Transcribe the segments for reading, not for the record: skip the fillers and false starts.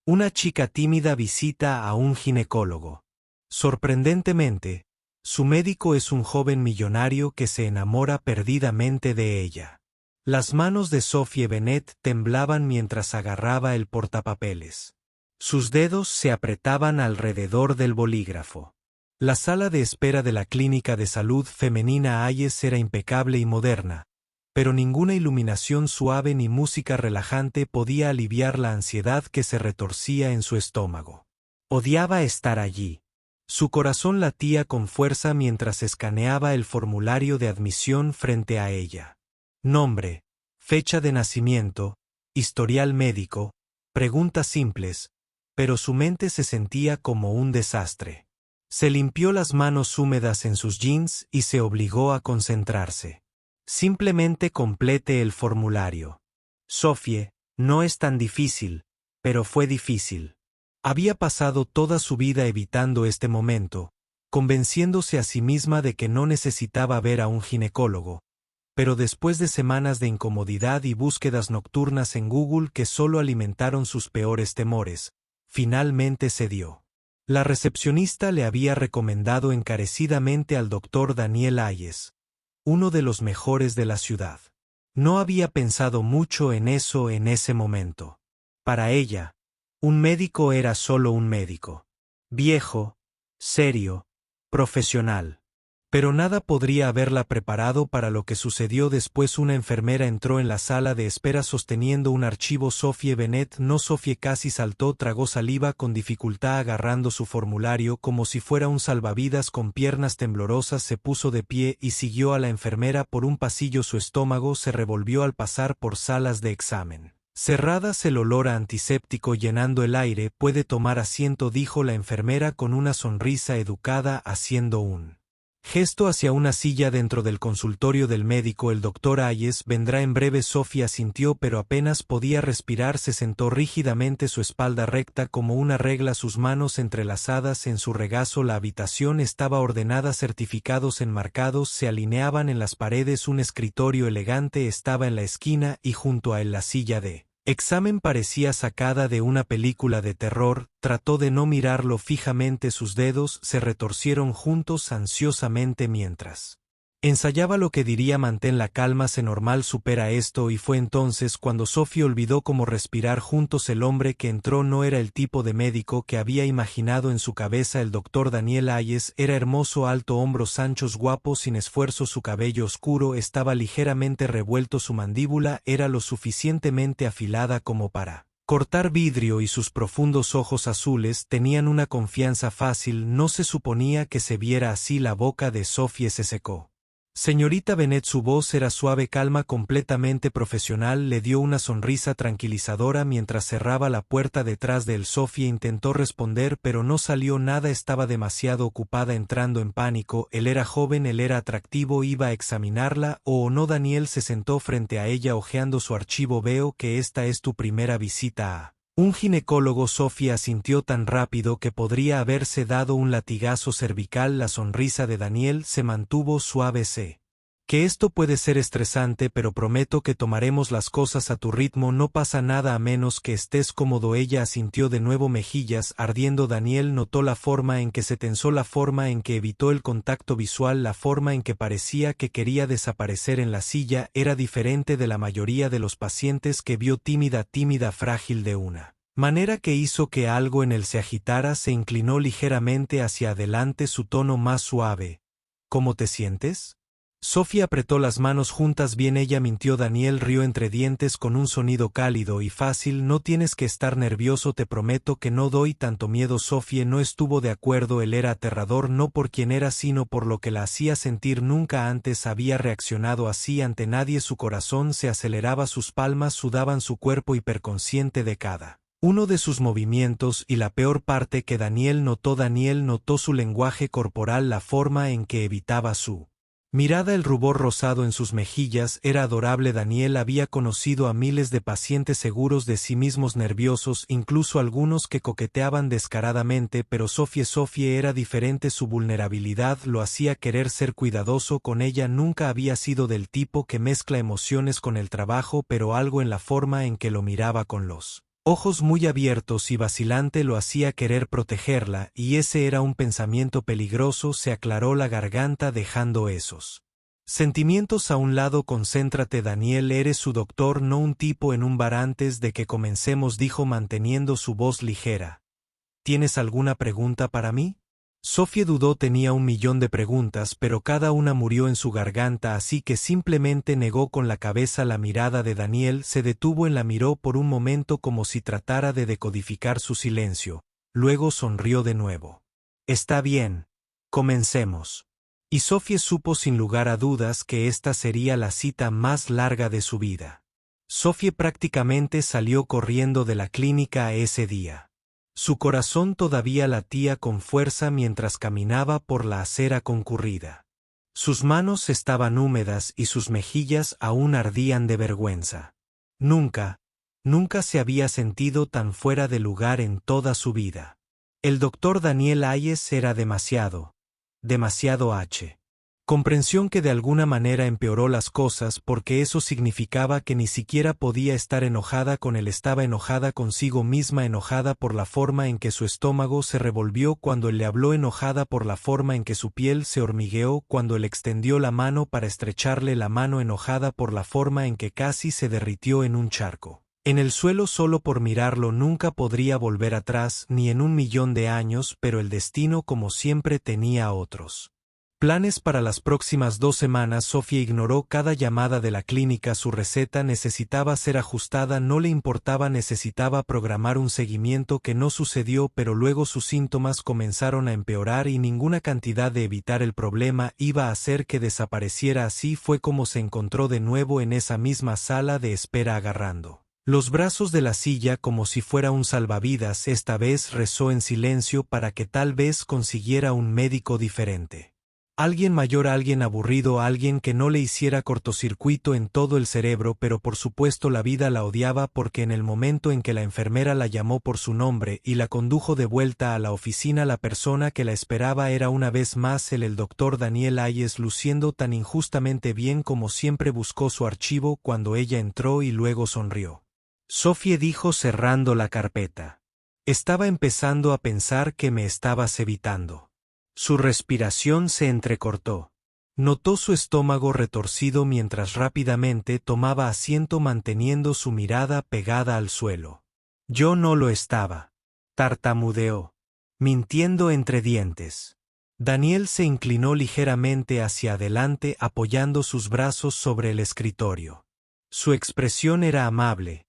Una chica tímida visita a un ginecólogo. Sorprendentemente, su médico es un joven millonario que se enamora perdidamente de ella. Las manos de Sophie Bennett temblaban mientras agarraba el portapapeles. Sus dedos se apretaban alrededor del bolígrafo. La sala de espera de la Clínica de Salud Femenina Hayes era impecable y moderna, pero ninguna iluminación suave ni música relajante podía aliviar la ansiedad que se retorcía en su estómago. Odiaba estar allí. Su corazón latía con fuerza mientras escaneaba el formulario de admisión frente a ella. Nombre, fecha de nacimiento, historial médico, preguntas simples, pero su mente se sentía como un desastre. Se limpió las manos húmedas en sus jeans y se obligó a concentrarse. Simplemente complete el formulario. Sophie, no es tan difícil, pero fue difícil. Había pasado toda su vida evitando este momento, convenciéndose a sí misma de que no necesitaba ver a un ginecólogo, pero después de semanas de incomodidad y búsquedas nocturnas en Google que solo alimentaron sus peores temores, finalmente cedió. La recepcionista le había recomendado encarecidamente al doctor Daniel Hayes, uno de los mejores de la ciudad. No había pensado mucho en eso en ese momento. Para ella, un médico era solo un médico. Viejo, serio, profesional. Pero nada podría haberla preparado para lo que sucedió después. Una enfermera entró en la sala de espera sosteniendo un archivo. Sophie Bennett no. Sophie casi saltó, tragó saliva con dificultad agarrando su formulario como si fuera un salvavidas. Con piernas temblorosas se puso de pie y siguió a la enfermera por un pasillo. Su estómago se revolvió al pasar por salas de examen cerradas, el olor a antiséptico llenando el aire. Puede tomar asiento, dijo la enfermera con una sonrisa educada, haciendo un gesto hacia una silla dentro del consultorio del médico. El doctor Hayes vendrá en breve. Sophie asintió, pero apenas podía respirar. Se sentó rígidamente, su espalda recta como una regla, sus manos entrelazadas en su regazo. La habitación estaba ordenada, certificados enmarcados se alineaban en las paredes. Un escritorio elegante estaba en la esquina y junto a él la silla de examen parecía sacada de una película de terror. Trató de no mirarlo fijamente, sus dedos se retorcieron juntos ansiosamente mientras ensayaba lo que diría. Mantén la calma, sé normal, supera esto. Y fue entonces cuando Sophie olvidó cómo respirar juntos. El hombre que entró no era el tipo de médico que había imaginado en su cabeza. El doctor Daniel Hayes era hermoso, alto, hombros anchos, guapo, sin esfuerzo. Su cabello oscuro estaba ligeramente revuelto, su mandíbula era lo suficientemente afilada como para cortar vidrio y sus profundos ojos azules tenían una confianza fácil. No se suponía que se viera así. La boca de Sophie se secó. Señorita Bennett, su voz era suave, calma, completamente profesional. Le dio una sonrisa tranquilizadora mientras cerraba la puerta detrás de él. Sophie intentó responder, pero no salió nada. Estaba demasiado ocupada, entrando en pánico. Él era joven, él era atractivo, iba a examinarla, ¿o no? Daniel se sentó frente a ella hojeando su archivo. Veo que esta es tu primera visita a un ginecólogo. Sophie asintió tan rápido que podría haberse dado un latigazo cervical. La sonrisa de Daniel se mantuvo suave. Sé que esto puede ser estresante, pero prometo que tomaremos las cosas a tu ritmo. No pasa nada a menos que estés cómodo. Ella asintió de nuevo, mejillas ardiendo. Daniel notó la forma en que se tensó, la forma en que evitó el contacto visual, la forma en que parecía que quería desaparecer en la silla. Era diferente de la mayoría de los pacientes que vio, tímida, frágil de una manera que hizo que algo en él se agitara. Se inclinó ligeramente hacia adelante, su tono más suave. ¿Cómo te sientes? Sophie apretó las manos juntas. Bien, ella mintió. Daniel rió entre dientes con un sonido cálido y fácil. No tienes que estar nervioso, te prometo que no doy tanto miedo. Sophie no estuvo de acuerdo. Él era aterrador, no por quien era, sino por lo que la hacía sentir. Nunca antes había reaccionado así ante nadie. Su corazón se aceleraba, sus palmas sudaban, su cuerpo hiperconsciente de cada uno de sus movimientos. Y la peor parte que Daniel notó su lenguaje corporal, la forma en que evitaba su mirada, el rubor rosado en sus mejillas. Era adorable. Daniel había conocido a miles de pacientes seguros de sí mismos, nerviosos, incluso algunos que coqueteaban descaradamente, pero Sophie era diferente. Su vulnerabilidad lo hacía querer ser cuidadoso con ella. Nunca había sido del tipo que mezcla emociones con el trabajo, pero algo en la forma en que lo miraba con los Ojos muy abiertos y vacilante lo hacía querer protegerla, y ese era un pensamiento peligroso. Se aclaró la garganta dejando esos sentimientos a un lado. Concéntrate, Daniel, eres su doctor, no un tipo en un bar. Antes de que comencemos, dijo manteniendo su voz ligera. ¿Tienes alguna pregunta para mí? Sophie dudó, tenía 1.000.000 de preguntas, pero cada una murió en su garganta, así que simplemente negó con la cabeza. La mirada de Daniel se detuvo, la miró por un momento como si tratara de decodificar su silencio, luego sonrió de nuevo. Está bien. Comencemos. Y Sophie supo sin lugar a dudas que esta sería la cita más larga de su vida. Sophie prácticamente salió corriendo de la clínica ese día. Su corazón todavía latía con fuerza mientras caminaba por la acera concurrida. Sus manos estaban húmedas y sus mejillas aún ardían de vergüenza. Nunca se había sentido tan fuera de lugar en toda su vida. El doctor Daniel Hayes era demasiado H. Comprensión que de alguna manera empeoró las cosas, porque eso significaba que ni siquiera podía estar enojada con él. Estaba enojada consigo misma, enojada por la forma en que su estómago se revolvió cuando él le habló, enojada por la forma en que su piel se hormigueó cuando él extendió la mano para estrecharle la mano, enojada por la forma en que casi se derritió en un charco en el suelo solo por mirarlo. Nunca podría volver atrás, ni en 1.000.000 de años, pero el destino, como siempre, tenía otros planes para las próximas 2 semanas. Sophie ignoró cada llamada de la clínica. Su receta necesitaba ser ajustada, no le importaba, necesitaba programar un seguimiento que no sucedió, pero luego sus síntomas comenzaron a empeorar y ninguna cantidad de evitar el problema iba a hacer que desapareciera. Así fue como se encontró de nuevo en esa misma sala de espera, agarrando los brazos de la silla como si fuera un salvavidas. Esta vez rezó en silencio para que tal vez consiguiera un médico diferente. Alguien mayor, alguien aburrido, alguien que no le hiciera cortocircuito en todo el cerebro, pero por supuesto la vida la odiaba, porque en el momento en que la enfermera la llamó por su nombre y la condujo de vuelta a la oficina, la persona que la esperaba era una vez más el doctor Daniel Hayes, luciendo tan injustamente bien como siempre. Buscó su archivo cuando ella entró y luego sonrió. Sophie dijo cerrando la carpeta. Estaba empezando a pensar que me estabas evitando. Su respiración se entrecortó. Notó su estómago retorcido mientras rápidamente tomaba asiento, manteniendo su mirada pegada al suelo. Yo no lo estaba. Tartamudeó, mintiendo entre dientes. Daniel se inclinó ligeramente hacia adelante, apoyando sus brazos sobre el escritorio. Su expresión era amable,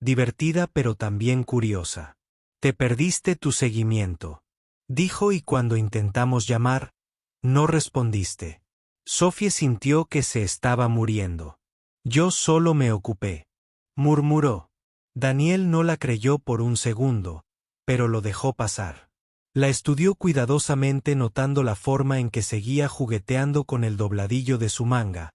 divertida, pero también curiosa. Te perdiste tu seguimiento, dijo, y cuando intentamos llamar, no respondiste. Sophie sintió que se estaba muriendo. Yo solo me ocupé, murmuró. Daniel no la creyó por un segundo, pero lo dejó pasar. La estudió cuidadosamente, notando la forma en que seguía jugueteando con el dobladillo de su manga,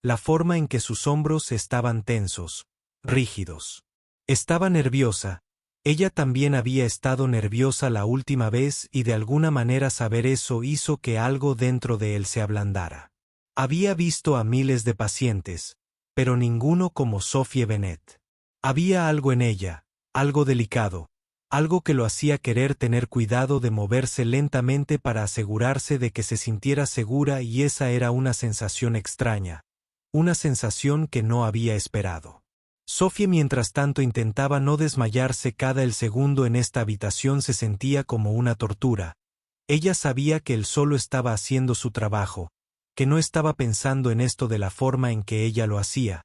la forma en que sus hombros estaban tensos, rígidos. Estaba nerviosa. Ella también había estado nerviosa la última vez, y de alguna manera saber eso hizo que algo dentro de él se ablandara. Había visto a miles de pacientes, pero ninguno como Sophie Bennett. Había algo en ella, algo delicado, algo que lo hacía querer tener cuidado de moverse lentamente para asegurarse de que se sintiera segura, y esa era una sensación extraña, una sensación que no había esperado. Sophie, mientras tanto, intentaba no desmayarse. Cada segundo en esta habitación se sentía como una tortura. Ella sabía que él solo estaba haciendo su trabajo, que no estaba pensando en esto de la forma en que ella lo hacía,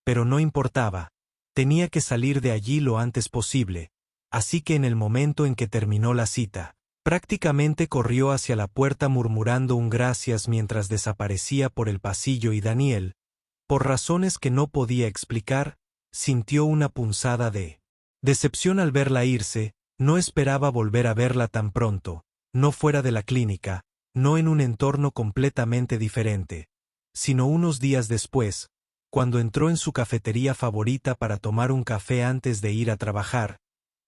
pero no importaba. Tenía que salir de allí lo antes posible, así que en el momento en que terminó la cita, prácticamente corrió hacia la puerta murmurando un gracias mientras desaparecía por el pasillo, y Daniel, por razones que no podía explicar, sintió una punzada de decepción al verla irse. No esperaba volver a verla tan pronto, no fuera de la clínica, no en un entorno completamente diferente, sino unos días después, cuando entró en su cafetería favorita para tomar un café antes de ir a trabajar.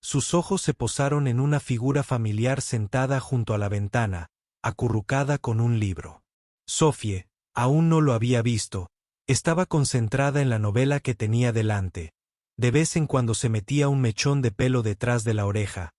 Sus ojos se posaron en una figura familiar sentada junto a la ventana, acurrucada con un libro. Sophie aún no lo había visto. Estaba concentrada en la novela que tenía delante, De vez en cuando se metía un mechón de pelo detrás de la oreja.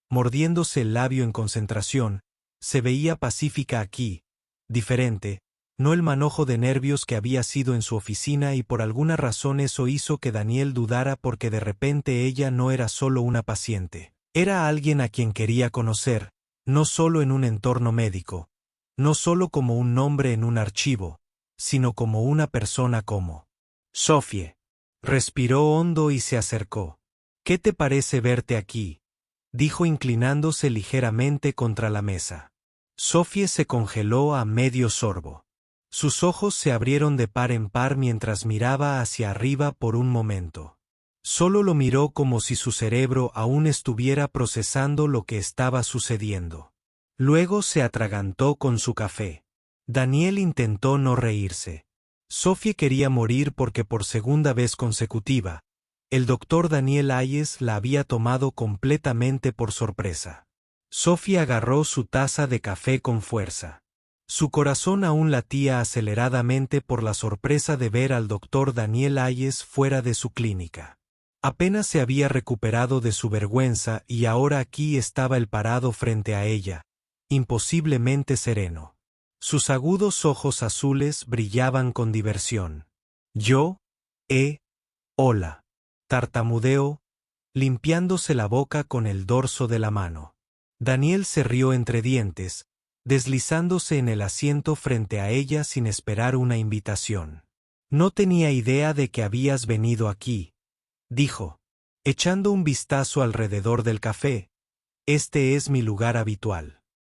Mordiéndose el labio en concentración, se veía pacífica aquí, diferente, no el manojo de nervios que había sido en su oficina, y por alguna razón eso hizo que Daniel dudara, porque de repente ella no era solo una paciente. Era alguien a quien quería conocer, no solo en un entorno médico, no solo como un nombre en un archivo, sino como una persona como Sophie. Respiró hondo y se acercó. «¿Qué te parece verte aquí?», dijo inclinándose ligeramente contra la mesa. Sophie se congeló a medio sorbo. Sus ojos se abrieron de par en par mientras miraba hacia arriba por un momento. Solo lo miró como si su cerebro aún estuviera procesando lo que estaba sucediendo. Luego se atragantó con su café. Daniel intentó no reírse. Sophie quería morir porque por segunda vez consecutiva, el doctor Daniel Hayes la había tomado completamente por sorpresa. Sophie agarró su taza de café con fuerza. Su corazón aún latía aceleradamente por la sorpresa de ver al doctor Daniel Hayes fuera de su clínica. Apenas se había recuperado de su vergüenza y ahora aquí estaba él parado frente a ella, imposiblemente sereno. Sus agudos ojos azules brillaban con diversión. Hola. Tartamudeó, limpiándose la boca con el dorso de la mano. Daniel se rió entre dientes, deslizándose en el asiento frente a ella sin esperar una invitación. «No tenía idea de que habías venido aquí», dijo, echando un vistazo alrededor del café. «Este es mi lugar habitual».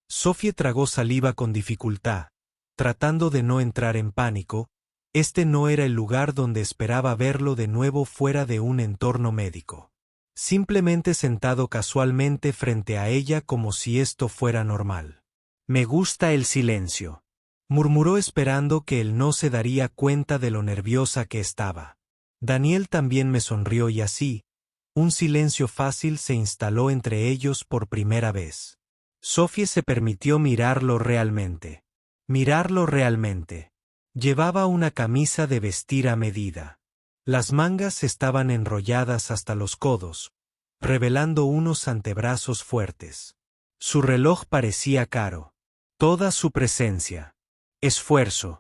Sophie tragó saliva con dificultad, tratando de no entrar en pánico. Este no era el lugar donde esperaba verlo de nuevo fuera de un entorno médico. Simplemente sentado casualmente frente a ella como si esto fuera normal. «Me gusta el silencio», murmuró esperando que él no se daría cuenta de lo nerviosa que estaba. Daniel también me sonrió y así, un silencio fácil se instaló entre ellos por primera vez. Sophie se permitió mirarlo realmente. Mirarlo realmente. Llevaba una camisa de vestir a medida. Las mangas estaban enrolladas hasta los codos, revelando unos antebrazos fuertes. Su reloj parecía caro. Toda su presencia. Esfuerzo.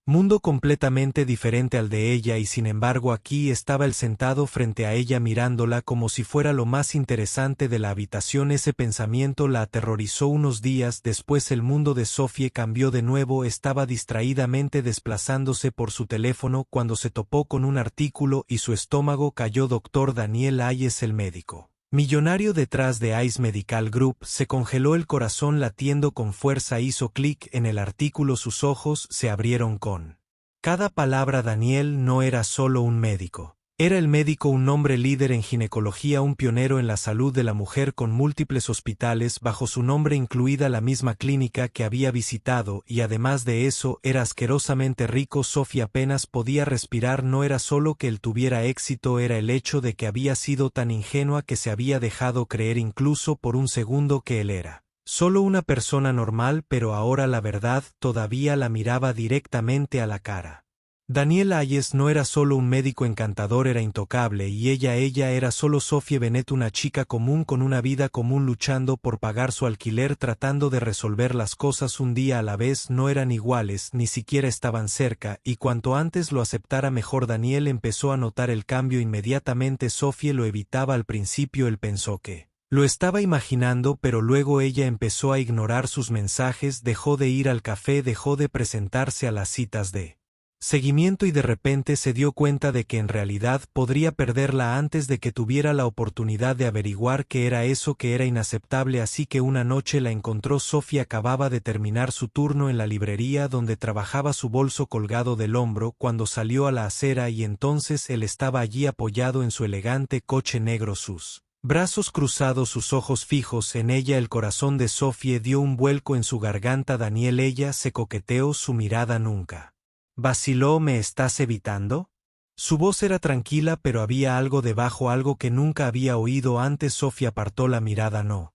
Mundo completamente diferente al de ella, y sin embargo aquí estaba él sentado frente a ella mirándola como si fuera lo más interesante de la habitación. Ese pensamiento la aterrorizó unos días después. El mundo de Sophie cambió de nuevo. Estaba distraídamente desplazándose por su teléfono cuando se topó con un artículo y su estómago cayó. Dr. Daniel Hayes, el médico millonario detrás de Ice Medical Group. Se congeló el corazón latiendo con fuerza. Hizo clic en el artículo. Sus ojos se abrieron con cada palabra. Daniel no era solo un médico. Era el médico, un hombre líder en ginecología, un pionero en la salud de la mujer, con múltiples hospitales bajo su nombre, incluida la misma clínica que había visitado, y además de eso, era asquerosamente rico. Sophie apenas podía respirar. No era solo que él tuviera éxito, era el hecho de que había sido tan ingenua que se había dejado creer incluso por un segundo que él era solo una persona normal, pero ahora la verdad todavía la miraba directamente a la cara. Daniel Hayes no era solo un médico encantador, era intocable, y ella era solo Sophie Bennett, una chica común con una vida común luchando por pagar su alquiler, tratando de resolver las cosas un día a la vez. No eran iguales, ni siquiera estaban cerca, y cuanto antes lo aceptara mejor. Daniel empezó a notar el cambio inmediatamente. Sophie lo evitaba al principio. Él pensó que lo estaba imaginando, pero luego ella empezó a ignorar sus mensajes, dejó de ir al café, dejó de presentarse a las citas de seguimiento, y de repente se dio cuenta de que en realidad podría perderla antes de que tuviera la oportunidad de averiguar qué era eso que era inaceptable. Así que una noche la encontró. Sophie acababa de terminar su turno en la librería donde trabajaba, su bolso colgado del hombro, cuando salió a la acera, y entonces él estaba allí apoyado en su elegante coche negro, sus brazos cruzados, sus ojos fijos en ella. El corazón de Sophie dio un vuelco en su garganta. Daniel, ella se coqueteó, su mirada nunca vaciló. ¿Me estás evitando? Su voz era tranquila, pero había algo debajo, algo que nunca había oído antes. Sophie apartó la mirada. No.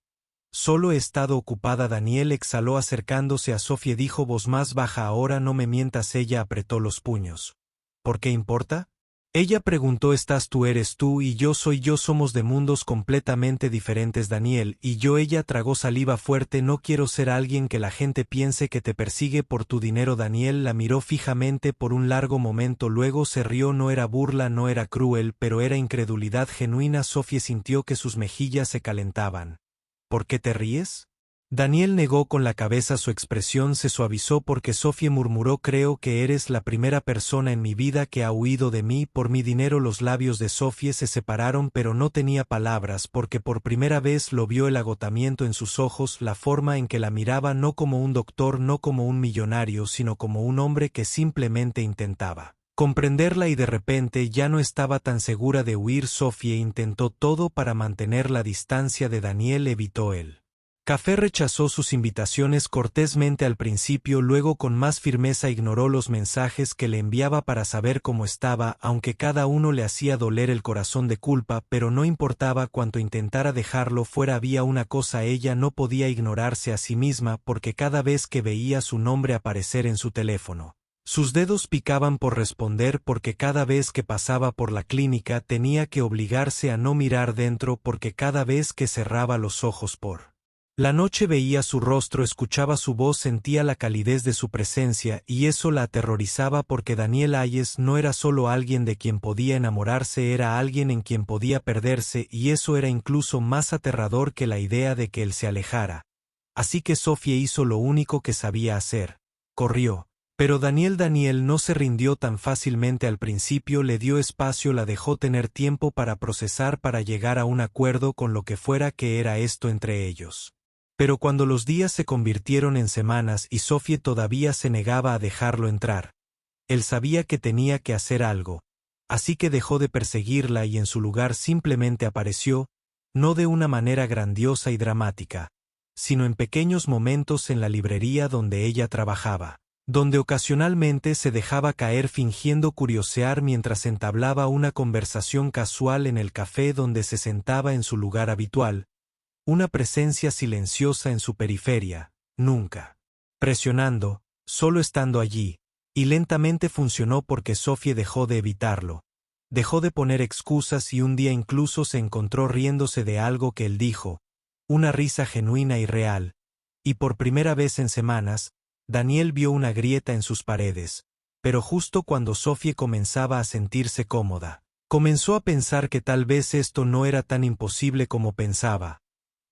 Solo he estado ocupada. Daniel exhaló acercándose a Sophie. Dijo voz más baja, ahora no me mientas. Ella apretó los puños. ¿Por qué importa? Ella preguntó: ¿Estás tú? ¿Eres tú? Y yo soy yo. Somos de mundos completamente diferentes. Daniel y yo. Ella tragó saliva fuerte. No quiero ser alguien que la gente piense que te persigue por tu dinero. Daniel la miró fijamente por un largo momento, luego se rió. No era burla, no era cruel, pero era incredulidad genuina. Sofía sintió que sus mejillas se calentaban. ¿Por qué te ríes? Daniel negó con la cabeza. Su expresión se suavizó porque Sofía murmuró: creo que eres la primera persona en mi vida que ha huido de mí por mi dinero. Los labios de Sofía se separaron, pero no tenía palabras porque por primera vez lo vio: el agotamiento en sus ojos, la forma en que la miraba, no como un doctor, no como un millonario, sino como un hombre que simplemente intentaba comprenderla, y de repente ya no estaba tan segura de huir. Sofía intentó todo para mantener la distancia de Daniel. Evitó él. Café rechazó sus invitaciones cortésmente al principio, luego con más firmeza ignoró los mensajes que le enviaba para saber cómo estaba, aunque cada uno le hacía doler el corazón de culpa, pero no importaba cuánto intentara dejarlo fuera. Había una cosa: ella no podía ignorarse a sí misma porque cada vez que veía su nombre aparecer en su teléfono, sus dedos picaban por responder, porque cada vez que pasaba por la clínica tenía que obligarse a no mirar dentro, porque cada vez que cerraba los ojos por la noche veía su rostro, escuchaba su voz, sentía la calidez de su presencia, y eso la aterrorizaba porque Daniel Hayes no era solo alguien de quien podía enamorarse, era alguien en quien podía perderse, y eso era incluso más aterrador que la idea de que él se alejara. Así que Sofía hizo lo único que sabía hacer: corrió. Pero Daniel no se rindió tan fácilmente. Al principio le dio espacio, la dejó tener tiempo para procesar, para llegar a un acuerdo con lo que fuera que era esto entre ellos. Pero cuando los días se convirtieron en semanas y Sofía todavía se negaba a dejarlo entrar, él sabía que tenía que hacer algo, así que dejó de perseguirla y en su lugar simplemente apareció, no de una manera grandiosa y dramática, sino en pequeños momentos en la librería donde ella trabajaba, donde ocasionalmente se dejaba caer fingiendo curiosear mientras entablaba una conversación casual en el café donde se sentaba en su lugar habitual, una presencia silenciosa en su periferia, nunca presionando, solo estando allí, y lentamente funcionó porque Sofía dejó de evitarlo, dejó de poner excusas, y un día incluso se encontró riéndose de algo que él dijo, una risa genuina y real, y por primera vez en semanas, Daniel vio una grieta en sus paredes, pero justo cuando Sofía comenzaba a sentirse cómoda, comenzó a pensar que tal vez esto no era tan imposible como pensaba.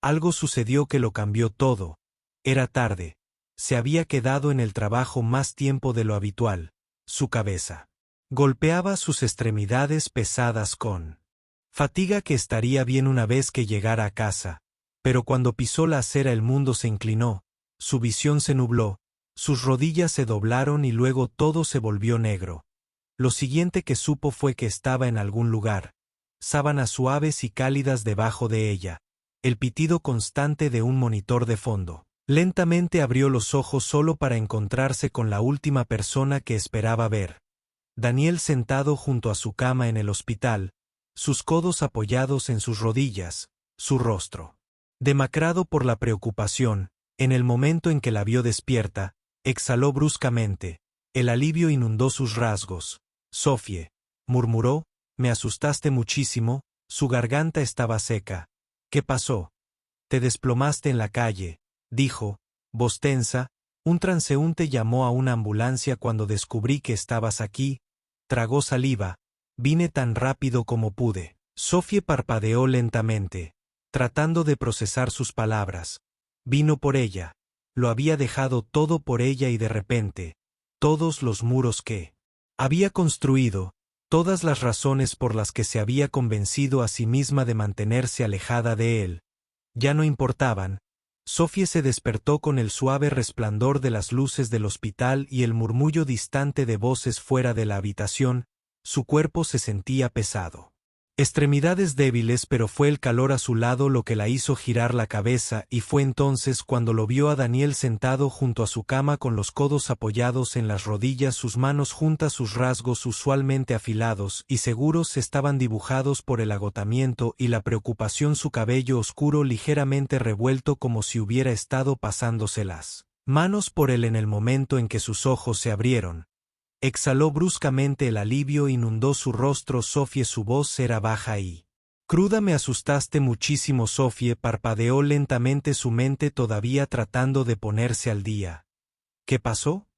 Algo sucedió que lo cambió todo. Era tarde. Se había quedado en el trabajo más tiempo de lo habitual. Su cabeza golpeaba sus extremidades pesadas con fatiga. Que estaría bien una vez que llegara a casa, pero cuando pisó la acera el mundo se inclinó, su visión se nubló, sus rodillas se doblaron y luego todo se volvió negro. Lo siguiente que supo fue que estaba en algún lugar, sábanas suaves y cálidas debajo de ella, el pitido constante de un monitor de fondo. Lentamente abrió los ojos solo para encontrarse con la última persona que esperaba ver. Daniel sentado junto a su cama en el hospital, sus codos apoyados en sus rodillas, su rostro demacrado por la preocupación. En el momento en que la vio despierta, exhaló bruscamente. El alivio inundó sus rasgos. Sofía, murmuró, me asustaste muchísimo. Su garganta estaba seca. ¿Qué pasó? Te desplomaste en la calle, dijo, voz tensa. Un transeúnte llamó a una ambulancia cuando descubrí que estabas aquí. Tragó saliva. Vine tan rápido como pude. Sofía parpadeó lentamente, tratando de procesar sus palabras. Vino por ella. Lo había dejado todo por ella y de repente, todos los muros que había construido, todas las razones por las que se había convencido a sí misma de mantenerse alejada de él, ya no importaban. Sofía se despertó con el suave resplandor de las luces del hospital y el murmullo distante de voces fuera de la habitación. Su cuerpo se sentía pesado. Extremidades débiles, pero fue el calor a su lado lo que la hizo girar la cabeza, y fue entonces cuando lo vio a Daniel sentado junto a su cama con los codos apoyados en las rodillas, sus manos juntas, sus rasgos usualmente afilados y seguros estaban dibujados por el agotamiento y la preocupación, su cabello oscuro ligeramente revuelto como si hubiera estado pasándose las manos por él en el momento en que sus ojos se abrieron. Exhaló bruscamente el alivio, inundó su rostro. Sofie, su voz era baja y cruda. Me asustaste muchísimo, Sofie, parpadeó lentamente, su mente todavía tratando de ponerse al día. ¿Qué pasó?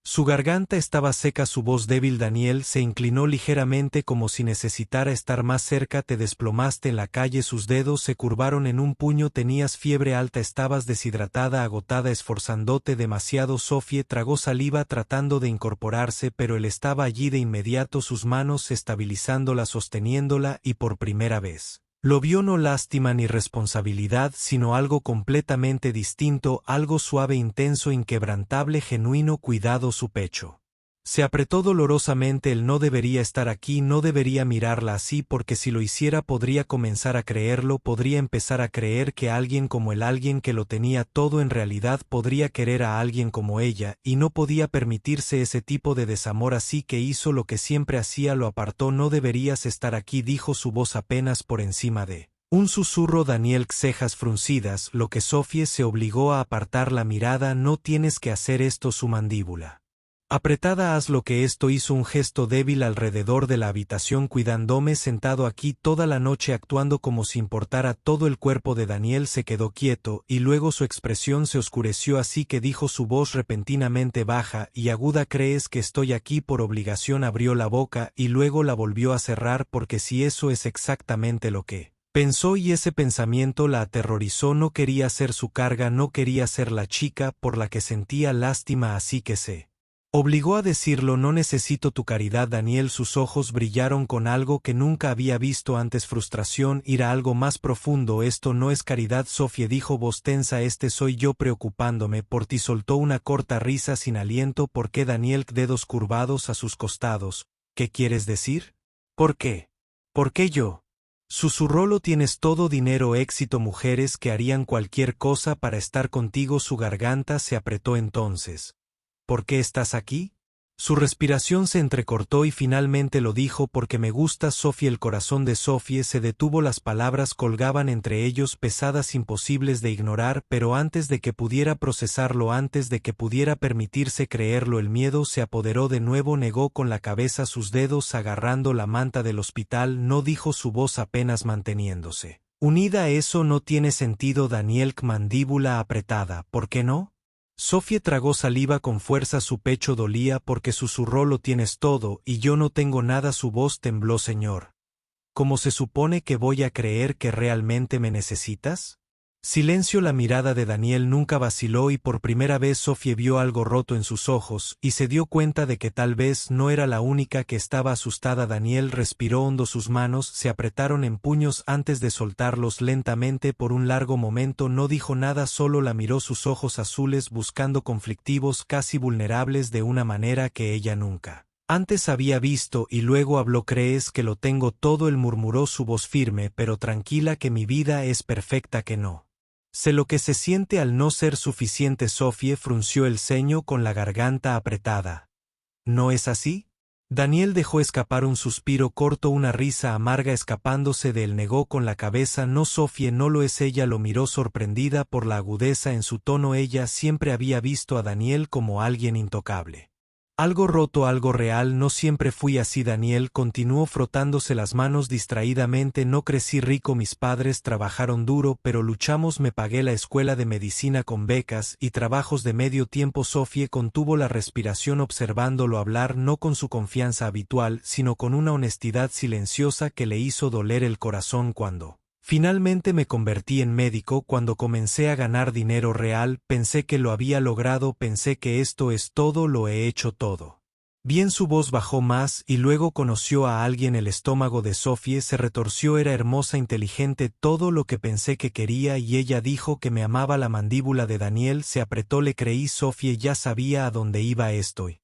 Su garganta estaba seca, su voz débil. Daniel se inclinó ligeramente como si necesitara estar más cerca. Te desplomaste en la calle. Sus dedos se curvaron en un puño. Tenías fiebre alta, estabas deshidratada, agotada, esforzándote demasiado. Sofie tragó saliva tratando de incorporarse, pero él estaba allí de inmediato, sus manos estabilizándola, sosteniéndola, y por primera vez lo vio no lástima ni responsabilidad, sino algo completamente distinto, algo suave, intenso, inquebrantable, genuino, cuidado. Su pecho se apretó dolorosamente. Él no debería estar aquí, no debería mirarla así, porque si lo hiciera podría comenzar a creerlo, podría empezar a creer que alguien como él, alguien que lo tenía todo en realidad, podría querer a alguien como ella, y no podía permitirse ese tipo de desamor, así que hizo lo que siempre hacía, lo apartó. No deberías estar aquí, dijo su voz apenas por encima de un susurro. Daniel, cejas fruncidas, lo que Sofie se obligó a apartar la mirada. No tienes que hacer esto, su mandíbula apretada. Haz lo que esto. Hizo un gesto débil alrededor de la habitación, cuidándome sentado aquí toda la noche, actuando como si importara. Todo el cuerpo de Daniel se quedó quieto, y luego su expresión se oscureció, así que dijo, su voz repentinamente baja y aguda, ¿crees que estoy aquí por obligación? Abrió la boca y luego la volvió a cerrar, porque si eso es exactamente lo que pensó, y ese pensamiento la aterrorizó. No quería ser su carga, no quería ser la chica por la que sentía lástima, así que se obligó a decirlo. No necesito tu caridad, Daniel. Sus ojos brillaron con algo que nunca había visto antes, frustración, ira, algo más profundo. Esto no es caridad, Sofie, dijo voz tensa. Este soy yo preocupándome por ti. Soltó una corta risa sin aliento. ¿Por qué, Daniel? Dedos curvados a sus costados. ¿Qué quieres decir? ¿Por qué? ¿Por qué yo? Susurró, lo tienes todo, dinero, éxito, mujeres que harían cualquier cosa para estar contigo. Su garganta se apretó entonces. ¿Por qué estás aquí? Su respiración se entrecortó y finalmente lo dijo, porque me gusta, Sofie. El corazón de Sofie se detuvo, las palabras colgaban entre ellos, pesadas, imposibles de ignorar, pero antes de que pudiera procesarlo, antes de que pudiera permitirse creerlo, el miedo se apoderó de nuevo. Negó con la cabeza, sus dedos agarrando la manta del hospital. No, dijo su voz apenas manteniéndose unida. Eso no tiene sentido, Daniel, mandíbula apretada. ¿Por qué no? Sofie tragó saliva con fuerza, su pecho dolía porque susurró, lo tienes todo y yo no tengo nada. Su voz tembló, señor. ¿Cómo se supone que voy a creer que realmente me necesitas? Silencio. La mirada de Daniel nunca vaciló y por primera vez Sofie vio algo roto en sus ojos y se dio cuenta de que tal vez no era la única que estaba asustada. Daniel respiró hondo, sus manos se apretaron en puños antes de soltarlos lentamente. Por un largo momento no dijo nada, solo la miró, sus ojos azules buscando, conflictivos, casi vulnerables, de una manera que ella nunca antes había visto, y luego habló. ¿Crees que lo tengo todo? Él murmuró, su voz firme pero tranquila, que mi vida es perfecta, que no sé lo que se siente al no ser suficiente. Sofie frunció el ceño con la garganta apretada. ¿No es así? Daniel dejó escapar un suspiro corto, una risa amarga escapándose de él. Negó con la cabeza. No, Sofie, no lo es. Ella lo miró sorprendida por la agudeza en su tono. Ella siempre había visto a Daniel como alguien intocable. Algo roto, algo real. No siempre fui así. Daniel continuó frotándose las manos distraídamente. No crecí rico, mis padres trabajaron duro, pero luchamos. Me pagué la escuela de medicina con becas y trabajos de medio tiempo. Sofie contuvo la respiración observándolo hablar, no con su confianza habitual, sino con una honestidad silenciosa que le hizo doler el corazón. Cuando finalmente me convertí en médico, cuando comencé a ganar dinero real, pensé que lo había logrado, pensé que esto es todo, lo he hecho todo bien. Su voz bajó más y luego conoció a alguien. El estómago de Sofie se retorció. Era hermosa, inteligente, todo lo que pensé que quería, y ella dijo que me amaba. La mandíbula de Daniel se apretó. Le creí. Sofie ya sabía a dónde iba esto y,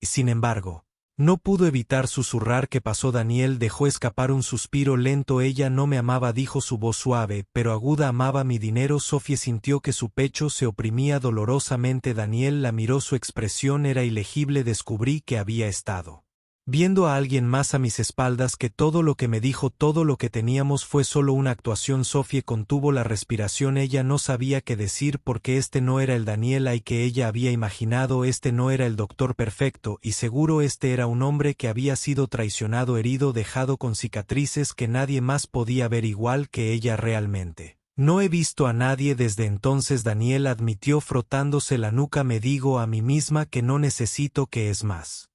sin embargo, no pudo evitar susurrar. ¿Qué pasó? Daniel dejó escapar un suspiro lento. Ella no me amaba, dijo, su voz suave pero aguda. Amaba mi dinero. Sofie sintió que su pecho se oprimía dolorosamente. Daniel la miró, su expresión era ilegible. Descubrí que había estado Viendo a alguien más a mis espaldas que todo lo que me dijo, todo lo que teníamos fue solo una actuación. Sofía contuvo la respiración. Ella no sabía qué decir porque este no era el Daniel Ay que ella había imaginado, este no era el doctor perfecto, y seguro este era un hombre que había sido traicionado, herido, dejado con cicatrices que nadie más podía ver igual que ella realmente. No he visto a nadie desde entonces, Daniel admitió frotándose la nuca. Me digo a mí misma que no necesito, que es más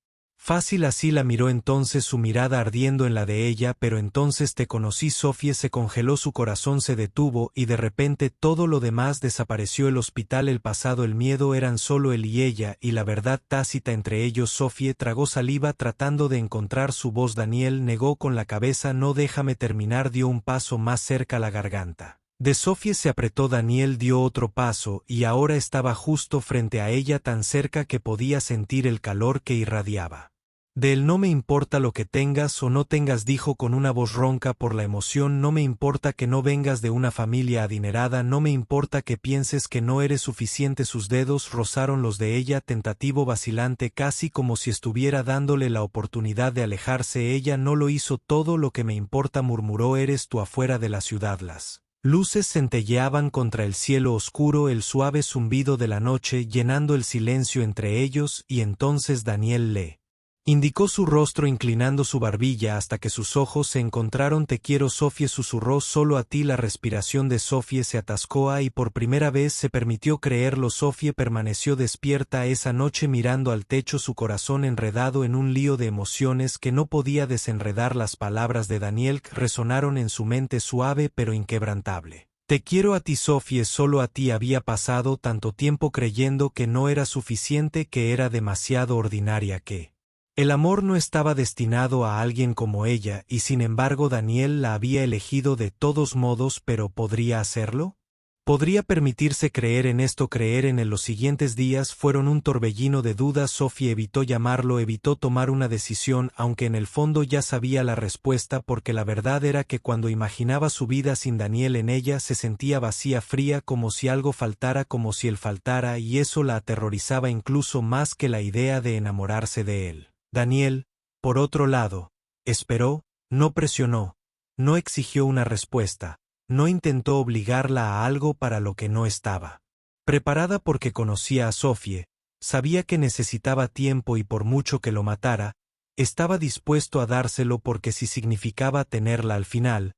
fácil así. La miró entonces, su mirada ardiendo en la de ella. Pero entonces te conocí. Sofía se congeló, su corazón se detuvo y de repente todo lo demás desapareció. El hospital, el pasado, el miedo eran solo él y ella, y la verdad tácita entre ellos. Sofía tragó saliva tratando de encontrar su voz. Daniel negó con la cabeza. No, déjame terminar. Dio un paso más cerca. La garganta de Sofía se apretó. Daniel dio otro paso y ahora estaba justo frente a ella, tan cerca que podía sentir el calor que irradiaba de él. No me importa lo que tengas o no tengas, dijo con una voz ronca por la emoción. No me importa que no vengas de una familia adinerada, no me importa que pienses que no eres suficiente. Sus dedos rozaron los de ella, tentativo, vacilante, casi como si estuviera dándole la oportunidad de alejarse. Ella no lo hizo. Todo lo que me importa, murmuró, eres tú. Afuera de la ciudad las luces centelleaban contra el cielo oscuro, el suave zumbido de la noche llenando el silencio entre ellos, y entonces Daniel le indicó su rostro inclinando su barbilla hasta que sus ojos se encontraron. Te quiero, Sofía susurró, solo a ti. La respiración de Sofía se atascó y por primera vez se permitió creerlo. Sofía permaneció despierta esa noche mirando al techo, su corazón enredado en un lío de emociones que no podía desenredar. Las palabras de Daniel resonaron en su mente suave pero inquebrantable. Te quiero a ti, Sofía, solo a ti. Había pasado tanto tiempo creyendo que no era suficiente, que era demasiado ordinaria, que el amor no estaba destinado a alguien como ella, y sin embargo Daniel la había elegido de todos modos. ¿Pero podría hacerlo? ¿Podría permitirse creer en esto? Creer en él. Los siguientes días fueron un torbellino de dudas. Sofía evitó llamarlo, evitó tomar una decisión, aunque en el fondo ya sabía la respuesta, porque la verdad era que cuando imaginaba su vida sin Daniel en ella se sentía vacía, fría, como si algo faltara, como si él faltara, y eso la aterrorizaba incluso más que la idea de enamorarse de él. Daniel, por otro lado, esperó, no presionó, no exigió una respuesta, no intentó obligarla a algo para lo que no estaba preparada, porque conocía a Sofía, sabía que necesitaba tiempo y por mucho que lo matara, estaba dispuesto a dárselo, porque si significaba tenerla al final,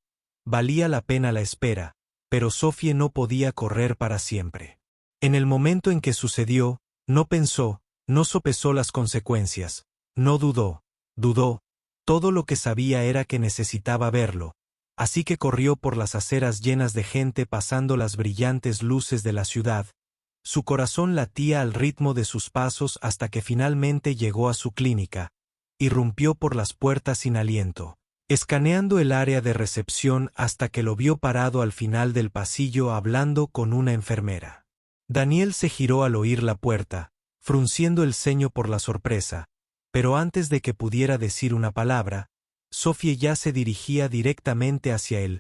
valía la pena la espera, pero Sofía no podía correr para siempre. En el momento en que sucedió, no pensó, no sopesó las consecuencias. No dudó, todo lo que sabía era que necesitaba verlo, así que corrió por las aceras llenas de gente, pasando las brillantes luces de la ciudad. Su corazón latía al ritmo de sus pasos hasta que finalmente llegó a su clínica. Irrumpió por las puertas sin aliento, escaneando el área de recepción hasta que lo vio parado al final del pasillo hablando con una enfermera. Daniel se giró al oír la puerta, frunciendo el ceño por la sorpresa. Pero antes de que pudiera decir una palabra, Sofía ya se dirigía directamente hacia él,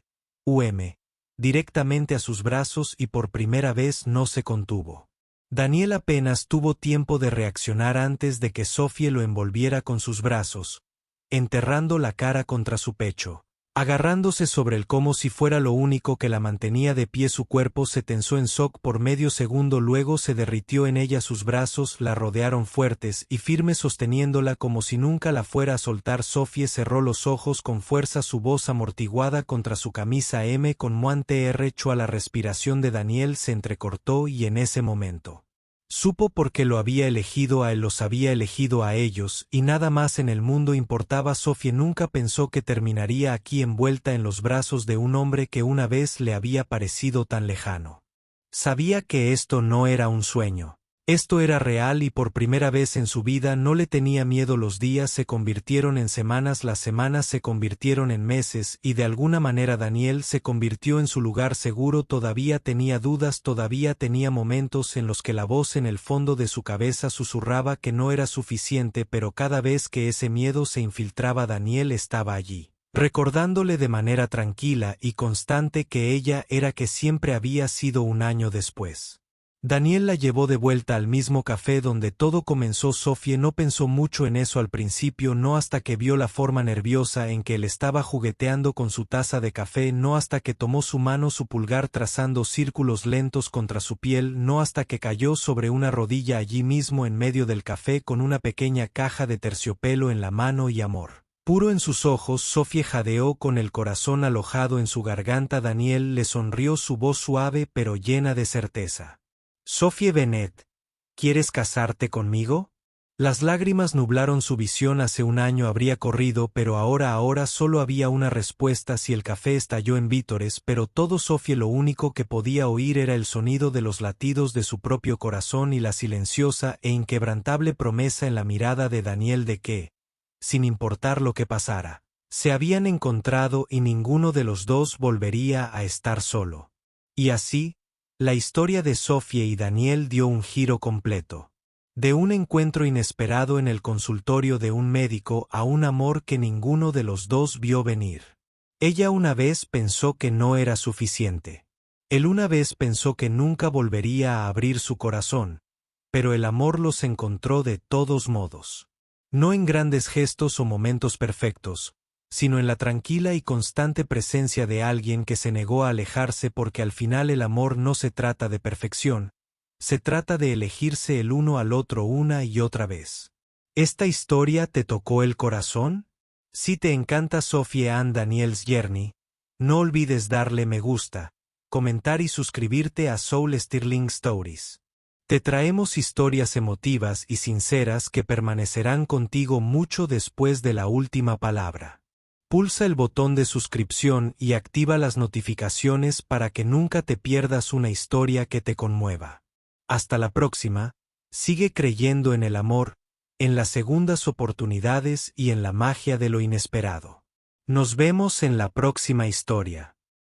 directamente a sus brazos, y por primera vez no se contuvo. Daniel apenas tuvo tiempo de reaccionar antes de que Sofía lo envolviera con sus brazos, enterrando la cara contra su pecho, agarrándose sobre él como si fuera lo único que la mantenía de pie. Su cuerpo se tensó en shock por medio segundo, luego se derritió en ella. Sus brazos la rodearon fuertes y firmes, sosteniéndola como si nunca la fuera a soltar. Sofía cerró los ojos con fuerza, su voz amortiguada contra su camisa con muante echó a la respiración de Daniel se entrecortó, y en ese momento supo por qué lo había elegido a él, los había elegido a ellos, y nada más en el mundo importaba. Sofía nunca pensó que terminaría aquí, envuelta en los brazos de un hombre que una vez le había parecido tan lejano. Sabía que esto no era un sueño. Esto era real, y por primera vez en su vida no le tenía miedo. Los días se convirtieron en semanas, las semanas se convirtieron en meses, y de alguna manera Daniel se convirtió en su lugar seguro. Todavía tenía dudas, todavía tenía momentos en los que la voz en el fondo de su cabeza susurraba que no era suficiente, pero cada vez que ese miedo se infiltraba, Daniel estaba allí, recordándole de manera tranquila y constante que ella era, que siempre había sido. Un año después, Daniel la llevó de vuelta al mismo café donde todo comenzó. Sofía no pensó mucho en eso al principio, no hasta que vio la forma nerviosa en que él estaba jugueteando con su taza de café, no hasta que tomó su mano, su pulgar trazando círculos lentos contra su piel, no hasta que cayó sobre una rodilla allí mismo en medio del café con una pequeña caja de terciopelo en la mano y amor puro en sus ojos. Sofía jadeó con el corazón alojado en su garganta. Daniel le sonrió, su voz suave pero llena de certeza. Sophie Bennett, ¿quieres casarte conmigo? Las lágrimas nublaron su visión. Hace un año habría corrido, pero ahora solo había una respuesta. Si el café estalló en vítores, pero todo Sophie lo único que podía oír era el sonido de los latidos de su propio corazón y la silenciosa e inquebrantable promesa en la mirada de Daniel de que, sin importar lo que pasara, se habían encontrado y ninguno de los dos volvería a estar solo. Y así, la historia de Sophie y Daniel dio un giro completo. De un encuentro inesperado en el consultorio de un médico a un amor que ninguno de los dos vio venir. Ella una vez pensó que no era suficiente. Él una vez pensó que nunca volvería a abrir su corazón, pero el amor los encontró de todos modos. No en grandes gestos o momentos perfectos, sino en la tranquila y constante presencia de alguien que se negó a alejarse, porque al final el amor no se trata de perfección, se trata de elegirse el uno al otro una y otra vez. ¿Esta historia te tocó el corazón? Si te encanta Sophie Ann Daniels Journey, no olvides darle me gusta, comentar y suscribirte a Soul Stirling Stories. Te traemos historias emotivas y sinceras que permanecerán contigo mucho después de la última palabra. Pulsa el botón de suscripción y activa las notificaciones para que nunca te pierdas una historia que te conmueva. Hasta la próxima, sigue creyendo en el amor, en las segundas oportunidades y en la magia de lo inesperado. Nos vemos en la próxima historia.